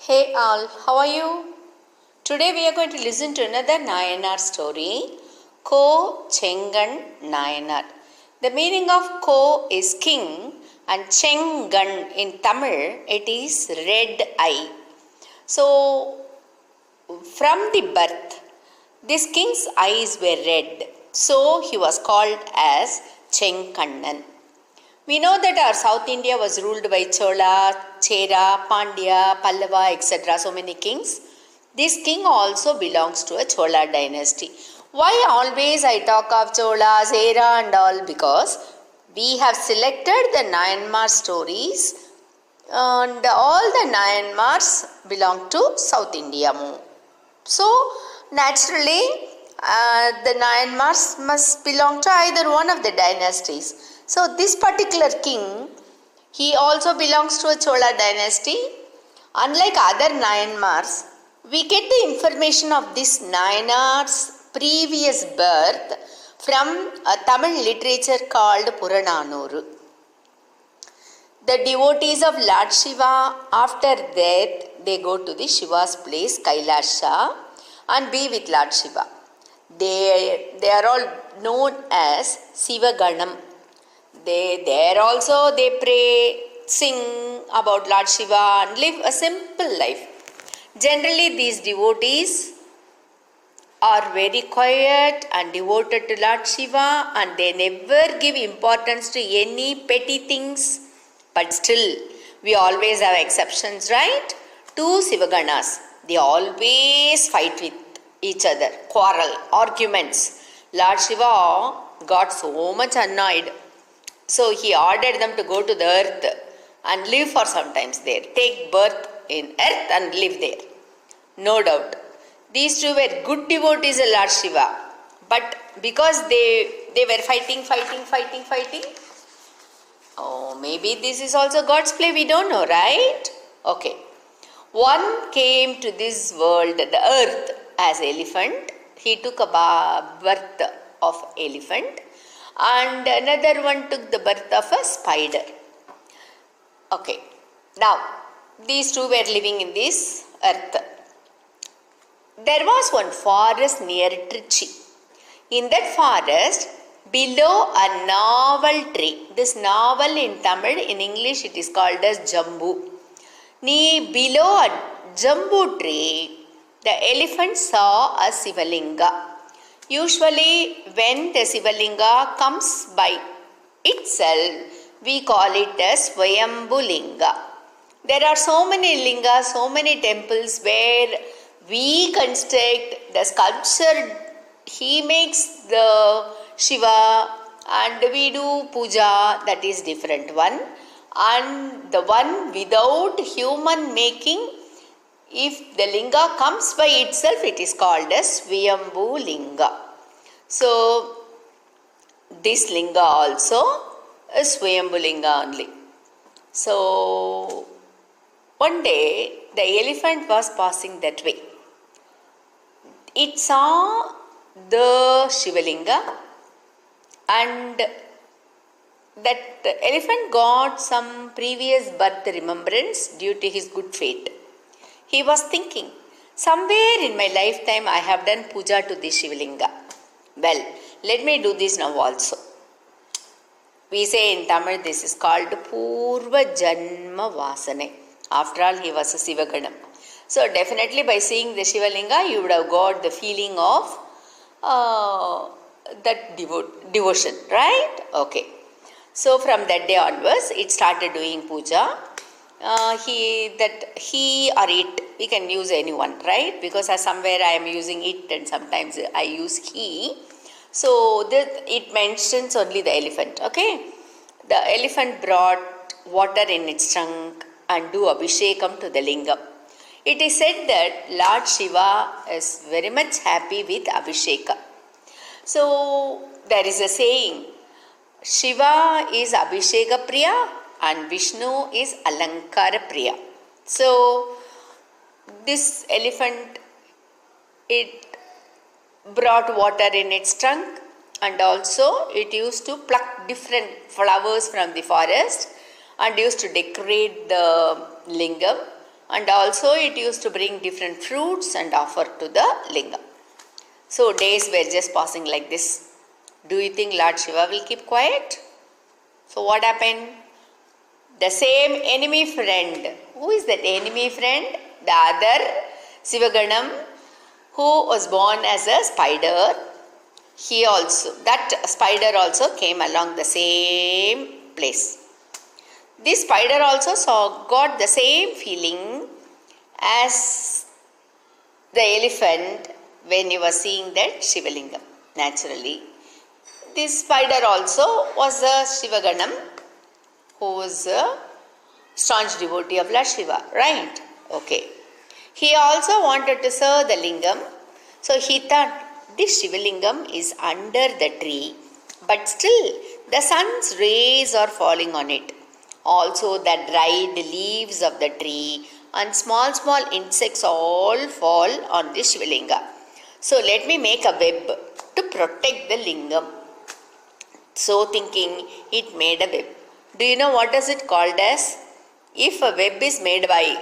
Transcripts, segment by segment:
Hey all, how are you? Today we are going to listen to another nayanar story, Ko Chengan Nayanar. The meaning of Ko is king and Chengan in Tamil it is red eye. So from the birth, this king's eyes were red. So he was called as Chenkannan. We know that our South India was ruled by Chola, Chera, Pandya, Pallava, etc. So many kings. This king also belongs to a Chola dynasty. Why always I talk of Chola, Chera and all? Because we have selected the Nayamar stories and all the Nayanmars belong to South India. So naturally the Nayanmars must belong to either one of the dynasties. So this particular king, he also belongs to a Chola dynasty. Unlike other Nayanmars, we get the information of this Nayanar's previous birth from a Tamil literature called Purananuru. The devotees of Lord Shiva, after death, they go to the Shiva's place, Kailasha, and be with Lord Shiva. They are all known as Sivaganam. There also they pray, sing about Lord Shiva and live a simple life. Generally these devotees are very quiet and devoted to Lord Shiva and they never give importance to any petty things. But still, we always have exceptions, right? Two Sivaganas, they always fight with each other, quarrel, arguments. Lord Shiva got so much annoyed. So he ordered them to go to the earth and live for some times there. Take birth in earth and live there. No doubt. These two were good devotees of Lord Shiva. But because they were fighting. Oh, maybe this is also God's play. We don't know, right? Okay. One came to this world, the earth, as elephant. He took a birth of elephant. And another one took the birth of a spider. Okay. Now, these two were living in this earth. There was one forest near Trichy. In that forest, below a naval tree. This naval in Tamil, in English it is called as jambu. Below a jambu tree, the elephant saw a Sivalinga. Usually when the Sivalinga comes by itself, we call it as Swayambhulinga. There are so many lingas, so many temples where we construct the sculpture. He makes the Shiva and we do puja, that is different one. And the one without human making, if the linga comes by itself, it is called as Swayambhu Linga. So, this linga also is Swayambhu Linga only. So, one day the elephant was passing that way. It saw the Shivalinga and that elephant got some previous birth remembrance due to his good fate. He was thinking, somewhere in my lifetime I have done puja to this Shivalinga. Well, let me do this now also. We say in Tamil this is called Purva Janma Vasane. After all, he was a Sivaganam. So definitely by seeing the Shivalinga, you would have got the feeling of that devotion, right? Okay. So from that day onwards, it started doing puja. He or it, we can use anyone, right? Because somewhere I am using it and sometimes I use he. So it mentions only the elephant, okay? The elephant brought water in its trunk and do abhishekam to the lingam. It is said that Lord Shiva is very much happy with abhisheka. So there is a saying, Shiva is abhisheka priya and Vishnu is Alankara Priya. So, this elephant, it brought water in its trunk and also it used to pluck different flowers from the forest and used to decorate the lingam and also it used to bring different fruits and offer to the lingam. So days were just passing like this. Do you think Lord Shiva will keep quiet? So what happened? The same enemy friend. Who is that enemy friend? The other Sivaganam, who was born as a spider. That spider also came along the same place. This spider also got the same feeling as the elephant when he was seeing that Shivalingam. Naturally, this spider also was a Shivaganam who was a staunch devotee of Lord Shiva, right? Okay. He also wanted to serve the lingam, so he thought this Shivalingam is under the tree, but still the sun's rays are falling on it. Also the dried leaves of the tree and small insects all fall on this Shivalinga. So let me make a web to protect the lingam. So thinking, it made a web. Do you know what is it called as? If a web is made by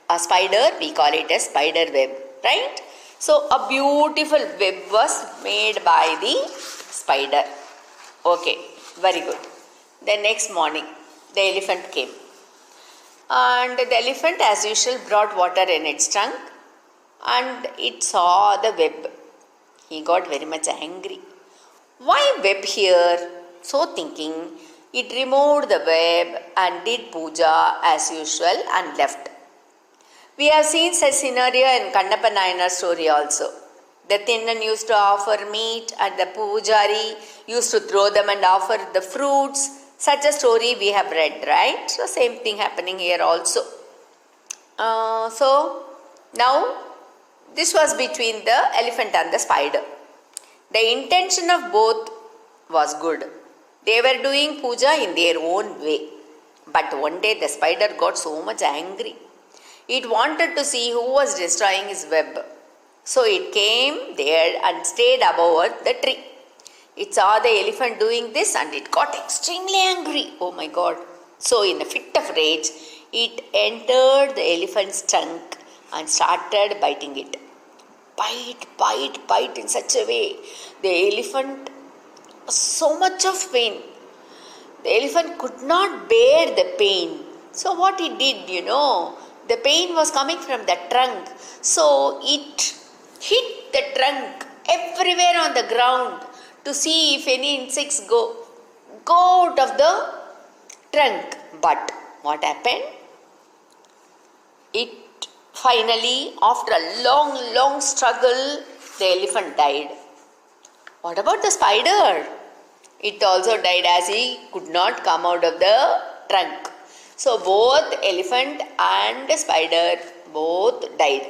a spider, we call it a spider web, right? So a beautiful web was made by the spider. Okay, very good. The next morning, the elephant came. And the elephant as usual brought water in its trunk and it saw the web. He got very much angry. Why web here? So thinking, it removed the web and did puja as usual and left. We have seen such scenario in Kannappa nayanar story also. The chengannan used to offer meat and the pujari used to throw them and offer the fruits. Such a story we have read, right? So same thing happening here also. So now this was between the elephant and the spider. The intention of both was good. They were doing puja in their own way. But one day the spider got so much angry. It wanted to see who was destroying his web. So it came there and stayed above the tree. It saw the elephant doing this and it got extremely angry. Oh my God. So in a fit of rage, it entered the elephant's trunk and started biting it. Bite in such a way. The elephant was so much of pain. The elephant could not bear the pain. So what it did, the pain was coming from the trunk. So it hit the trunk everywhere on the ground to see if any insects go out of the trunk. But what happened? It finally, after a long struggle, the elephant died. What about the spider? It also died as he could not come out of the trunk. So both elephant and spider both died.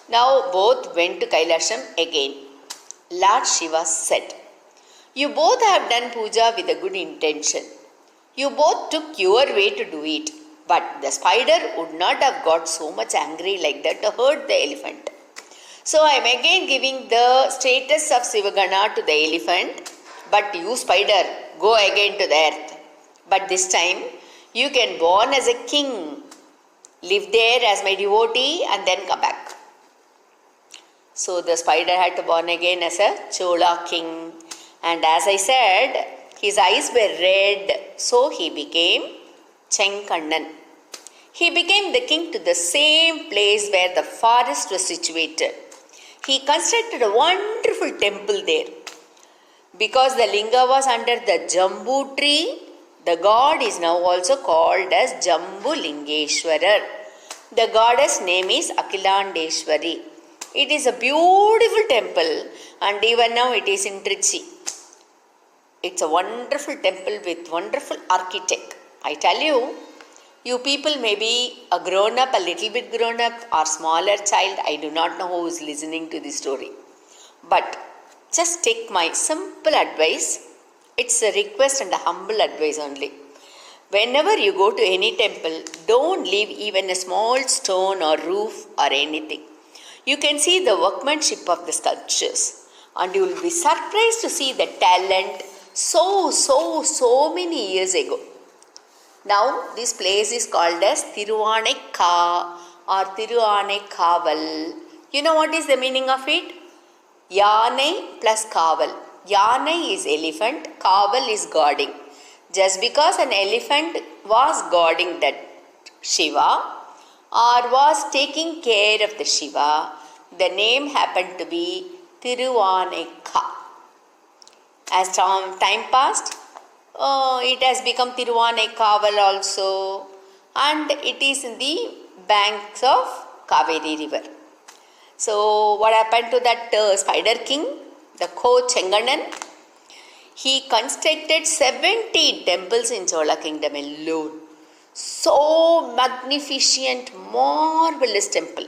Now both went to Kailasham again. Lord Shiva said, "You both have done puja with a good intention. You both took your way to do it. But the spider would not have got so much angry like that to hurt the elephant. So I am again giving the status of Sivagana to the elephant. But you spider, go again to the earth. But this time, you can born as a king, live there as my devotee and then come back." So the spider had to born again as a Chola king. And as I said, his eyes were red, so he became Chenkannan. He became the king to the same place where the forest was situated. He constructed a wonderful temple there. Because the linga was under the Jambu tree, the god is now also called as Jambu Lingeshwarar. The goddess name is Akilandeshwari. It is a beautiful temple and even now it is in Trichy. It's a wonderful temple with wonderful architect. I tell you, you people may be a grown up, a little bit grown up or smaller child. I do not know who is listening to this story. But just take my simple advice. It's a request and a humble advice only. Whenever you go to any temple, don't leave even a small stone or roof or anything. You can see the workmanship of the sculptures and you will be surprised to see the talent so many years ago. Now this place is called as Thiruvanekka or Thiruanai Kaval. You know what is the meaning of it? Yanai plus Kaval. Yanai is elephant, Kaval is guarding. Just because an elephant was guarding that Shiva or was taking care of the Shiva, the name happened to be Thiruanaikka. As time passed, it has become Thiruanaikkaval also, and it is in the banks of Kaveri river. So what happened to that spider king, the chengannan? He constructed 70 temples in Chola kingdom alone. So magnificent, marvelous temple.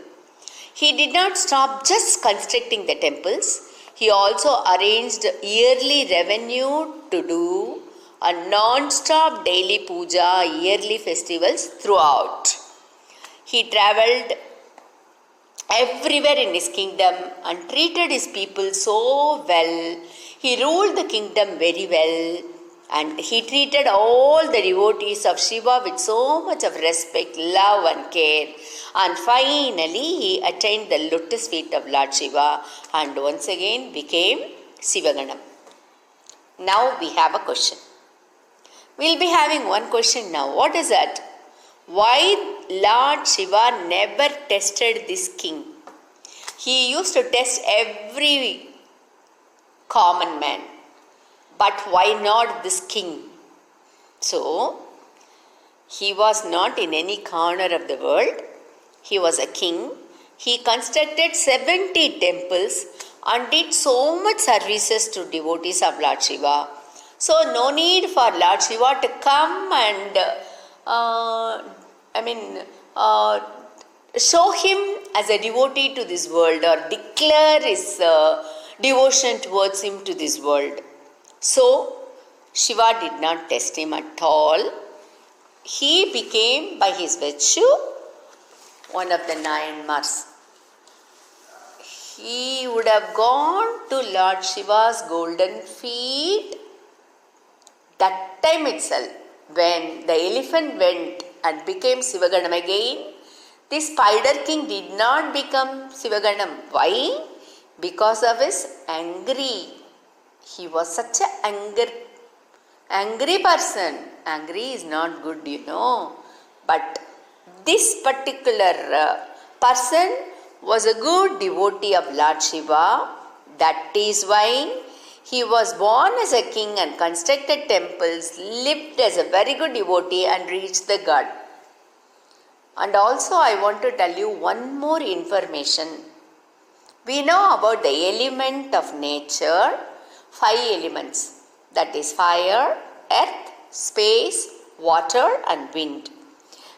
He did not stop just constructing the temples. He also arranged yearly revenue to do a non-stop daily puja, yearly festivals throughout. He travelled everywhere in his kingdom and treated his people so well. He ruled the kingdom very well, and he treated all the devotees of Shiva with so much of respect, love and care. And finally he attained the lotus feet of Lord Shiva and once again became Sivaganam. Now we have a question. We'll be having one question now. What is that? Why Lord Shiva never tested this king? He used to test every common man. But why not this king? So, he was not in any corner of the world. He was a king. He constructed 70 temples and did so much services to devotees of Lord Shiva. So, no need for Lord Shiva to come and show him as a devotee to this world or declare his devotion towards him to this world. So, Shiva did not test him at all. He became, by his virtue, one of the nayamars. He would have gone to Lord Shiva's golden feet that time itself. When the elephant went and became Sivaganam again, this spider king did not become Sivaganam. Why? Because of his angry. He was such an angry person. Angry is not good, you know. But this particular person was a good devotee of Lord Shiva. That is why he was born as a king and constructed temples, lived as a very good devotee and reached the God. And also I want to tell you one more information. We know about the element of nature, 5 elements, that is fire, earth, space, water and wind.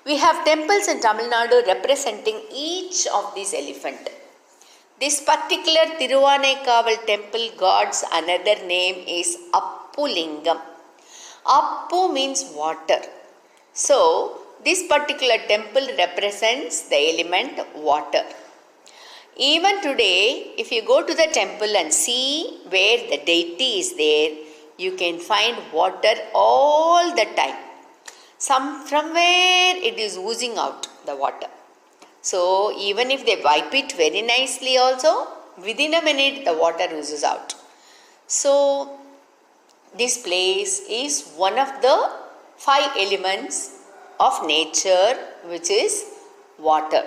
We have temples in Tamil Nadu representing each of these elements. This particular Thiruvannaikaval temple god's another name is Appulingam. Appu means water. So, this particular temple represents the element water. Even today, if you go to the temple and see where the deity is there, you can find water all the time. From where it is oozing out, the water. So, even if they wipe it very nicely also, within a minute the water oozes out. So, this place is one of the 5 elements of nature, which is water.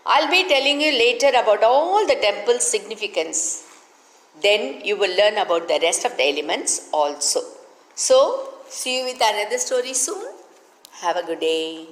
I'll be telling you later about all the temple's significance. Then you will learn about the rest of the elements also. So, see you with another story soon. Have a good day.